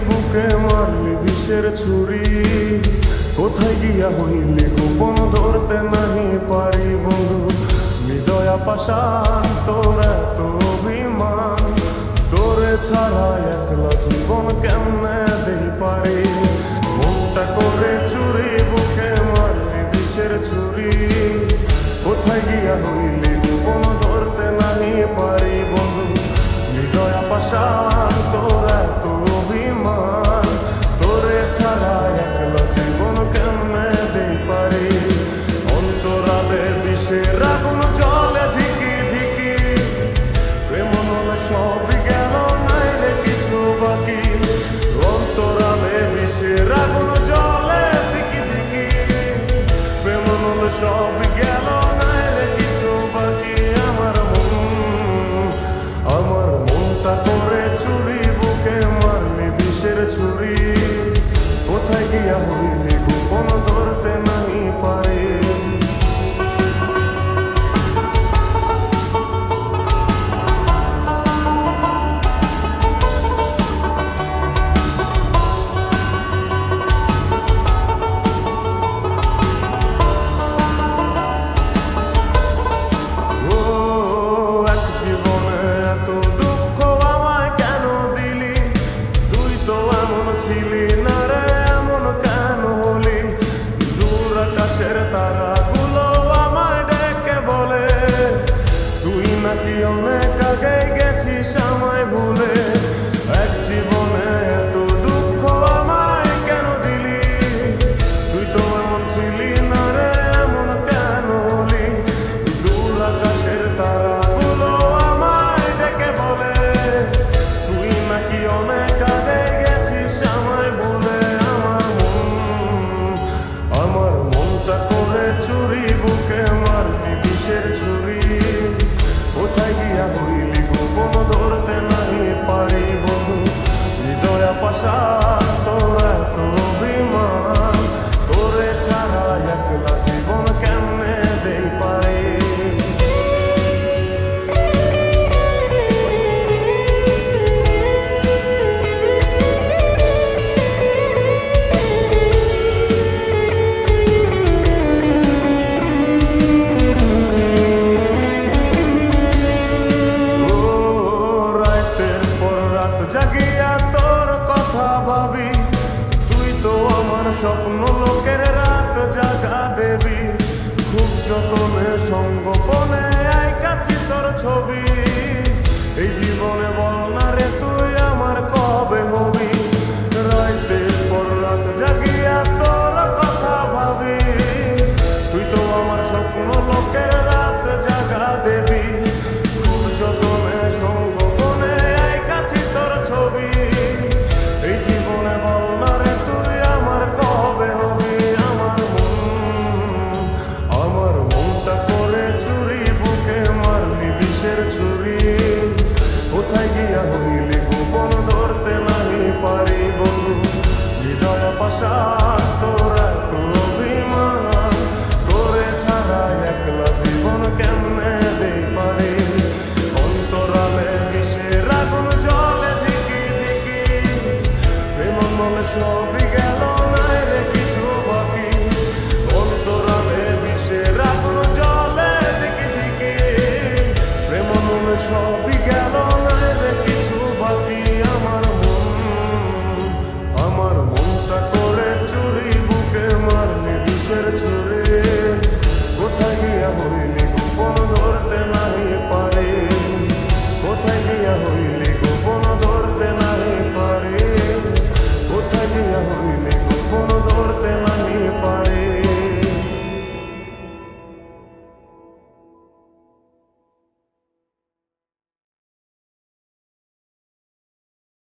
বুকে মারলি বিষের ছুরি, কোথায় গিয়া হইলি গোপন ধরতে নাহি পারি বন্ধু। হৃদয়া পাষাণ তোর এত অভিমান, তোরে ছাড়া একলা জীবন কেমনে দেই পারি। মনটা করে চুরি বুকে মারলি বিষের ছুরি, কোথায় গিয়া হইলি গোপন ধরতে নাহি পারি বন্ধু। হৃদয়া পাষাণ তোর এত অভিমান, তোরে ছাড়া একলা জীবন কেমনে দেই পারি। অন্তরালে বিষের আগুন জ্বলে ধিকি ধিকি, প্রেম নলে সবই গেল নাই রে কিছু বাকি। অন্তরালে বিষের আগুন জ্বলে ধিকি ধিকি, প্রেম নলে সবই গেল নাই রে কিছু বাকি। আমার মনটা করে চুরি বুকে মারলি বিষের ছুরি, কোথায় গিয়া হইলি গোপন ধরতে নাহি পারি। তারাগুলো আমায় ডেকে বলে, তুই নাকি অনেক আগে গেছিস আমায় ভুলে। এক জীবনে এত দুঃখ আমায় কেন দিলি, তুই তো এমন ছিলি না রে এমন কেন হলি। দূর আকাশের তারাগুলো আমায় ডেকে বলে, তুই নাকি অনেক আগে গেছিস আমায় ভুলে। আমার মনটা করে চুরি বুকে মারলি বিষের ছুরি, কোথায় গিয়া হইলি গোপন ধরতে নাহি পারি বন্ধু। হৃদয়া পাষাণ তোর এত অভিমান, তোরে ছাড়া একলা জীবন কেমনে দেই পারি। জাগিয়া তোর কথা ভাবি, তুই তো আমার স্বপ্ন লোকের রাত জাগা দেবী। খুব যতনে সঙ্গোপনে আইকাছি তোর ছবি, এই জীবনে বল না রে তুই আমার কবে হবি। রাতের পর রাত জাগিয়া তোর কথা ভাবি, তুই তো আমার স্বপ্ন লোকের রাত জাগা দেবী। খুব যতনে সঙ্গোপনে আইকাছি তোর ছবি, এই জীবনে বল না রে তুই আমার কবে হবি। আমার মনটা করে চুরি বুকে মারলি বিষের ছুরি, কোথায় গিয়া হইলি গোপন ধরতে নাহি পারি বন্ধু। হৃদয়া পাষাণ তোর এত অভিমান, তোরে ছাড়া একলা জীবন কেমনে দেই পারি। অন্তরালে বিষের আগুন জ্বলে ধিকি ধিকি, প্রেম নলে সব